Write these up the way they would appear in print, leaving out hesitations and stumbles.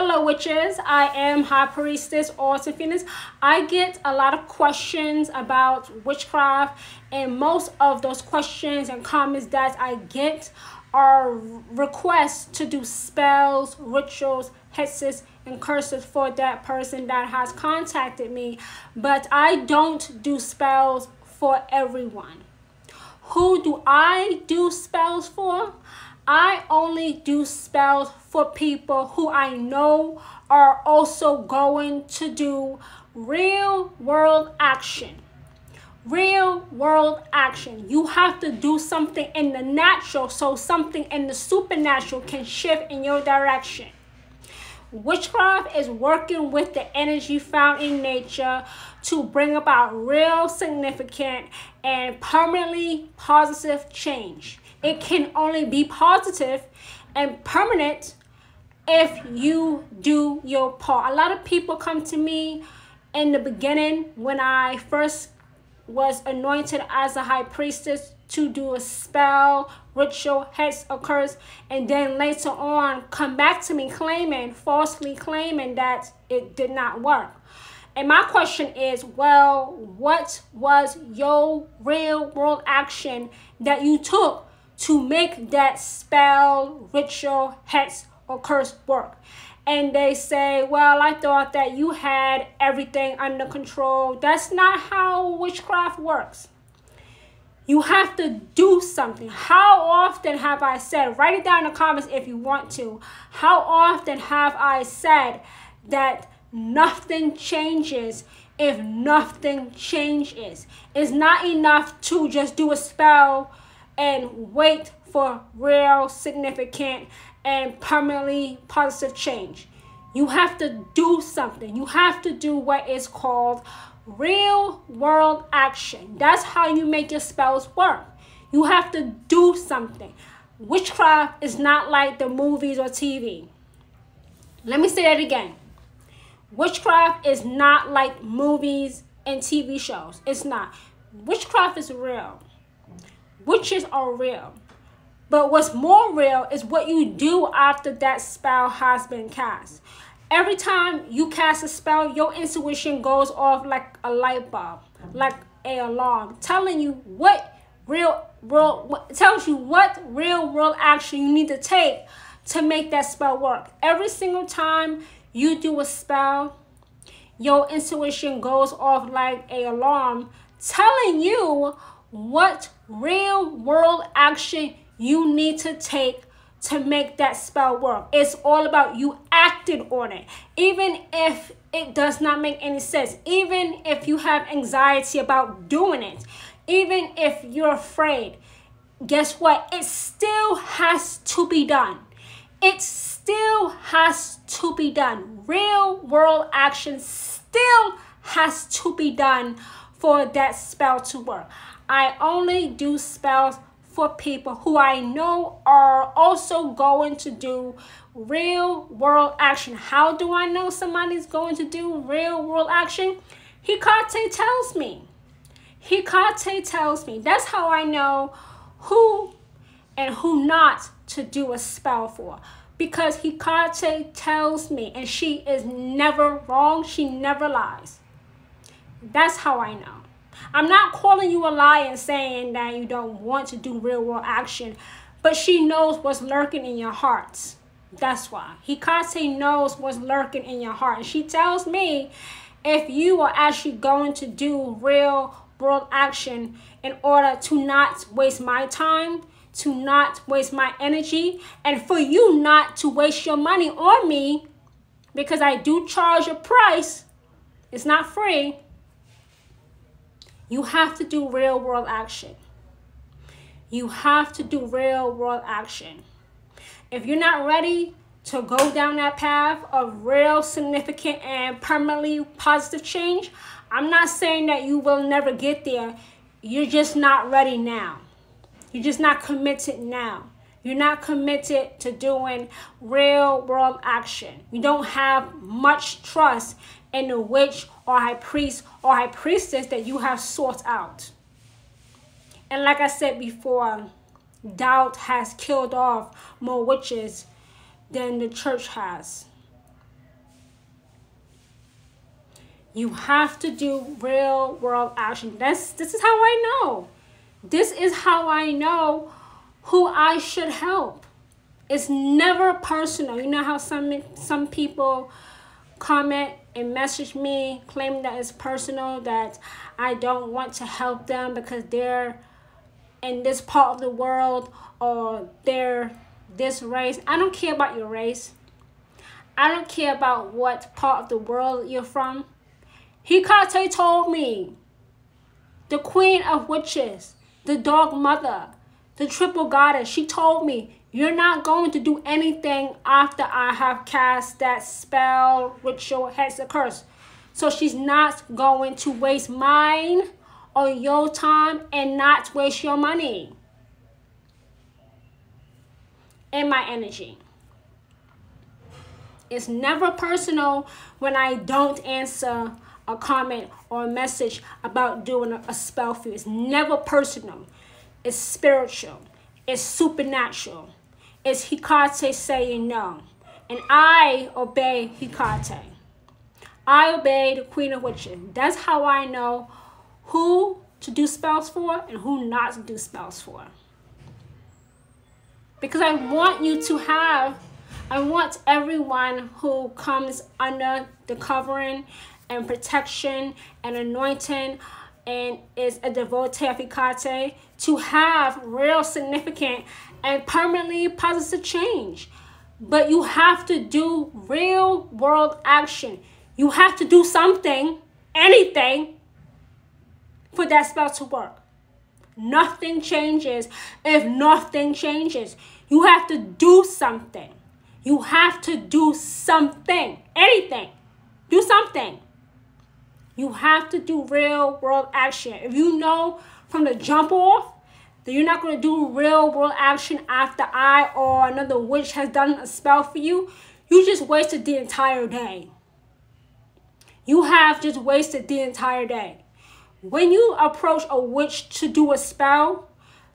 Hello witches, I am High Priestess Autumn Phoenix. I get a lot of questions about witchcraft, and most of those questions and comments that I get are requests to do spells, rituals, hexes, and curses for that person that has contacted me, but I don't do spells for everyone. Who do I do spells for? I only do spells for people who I know are also going to do real world action. Real world action. You have to do something in the natural so something in the supernatural can shift in your direction. Witchcraft is working with the energy found in nature to bring about real, significant, and permanently positive change. It can only be positive and permanent if you do your part. A lot of people come to me in the beginning when I first was anointed as a high priestess to do a spell, ritual, hex, or curse, and then later on come back to me falsely claiming that it did not work. And my question is, well, what was your real world action that you took to make that spell, ritual, hex, or curse work? And they say, well, I thought that you had everything under control. That's not how witchcraft works. You have to do something. How often have I said, write it down in the comments if you want to, how often have I said that nothing changes if nothing changes? It's not enough to just do a spell and wait for real, significant, and permanently positive change. You have to do something. You have to do what is called real world action. That's how you make your spells work. You have to do something. Witchcraft is not like the movies or TV. Let me say that again. Witchcraft is not like movies and TV shows. It's not. Witchcraft is real. Witches are real. But what's more real is what you do after that spell has been cast. Every time you cast a spell, your intuition goes off like a light bulb, like an alarm, telling you what real world action you need to take to make that spell work. Every single time you do a spell, your intuition goes off like an alarm, telling you what real world action you need to take to make that spell work. It's all about you acting on it. Even if it does not make any sense, even if you have anxiety about doing it, even if you're afraid, guess what? It still has to be done. It still has to be done. Real world action still has to be done for that spell to work. I only do spells for people who I know are also going to do real world action. How do I know somebody's going to do real world action? Hecate tells me. Hecate tells me. That's how I know who and who not to do a spell for. Because Hecate tells me, and she is never wrong. She never lies. That's how I know. I'm not calling you a lie and saying that you don't want to do real world action, but she knows what's lurking in your hearts. That's why. Hecate knows what's lurking in your heart. And she tells me if you are actually going to do real world action in order to not waste my time, to not waste my energy, and for you not to waste your money on me, because I do charge a price. It's not free. You have to do real world action. You have to do real world action. If you're not ready to go down that path of real, significant, and permanently positive change, I'm not saying that you will never get there. You're just not ready now. You're just not committed now. You're not committed to doing real world action. You don't have much trust in the witch or high priest or high priestess that you have sought out. And like I said before, doubt has killed off more witches than the church has. You have to do real world action. This is how I know. This is how I know who I should help. It's never personal. You know how some people comment and message me claiming that it's personal, that I don't want to help them because they're in this part of the world or they're this race. I don't care about your race. I don't care about what part of the world you're from. Hecate told me, the queen of witches, the dog mother, the triple goddess, she told me, you're not going to do anything after I have cast that spell, ritual, hex, or curse. So she's not going to waste mine or your time and not waste your money and my energy. It's never personal when I don't answer a comment or a message about doing a spell for you. It's never personal. It's spiritual. It's supernatural. It's Hecate saying no. And I obey Hecate. I obey the queen of witches. That's how I know who to do spells for and who not to do spells for. Because I want you to have, I want everyone who comes under the covering and protection and anointing and is a devotee of Hecate to have real significant and permanently positive change. But you have to do real world action. You have to do something, anything, for that spell to work. Nothing changes if nothing changes. You have to do something. You have to do something, anything. Do something. You have to do real world action. If you know from the jump off that you're not going to do real world action after I or another witch has done a spell for you, you just wasted the entire day. You have just wasted the entire day. When you approach a witch to do a spell,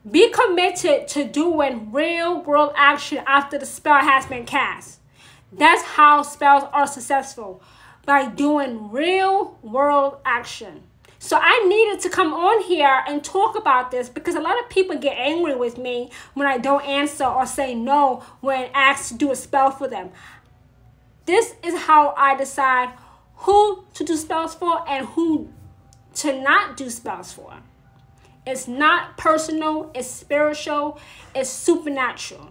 be committed to doing real world action after the spell has been cast. That's how spells are successful, by doing real world action. So I needed to come on here and talk about this because a lot of people get angry with me when I don't answer or say no when asked to do a spell for them. This is how I decide who to do spells for and who to not do spells for. It's not personal, it's spiritual, it's supernatural.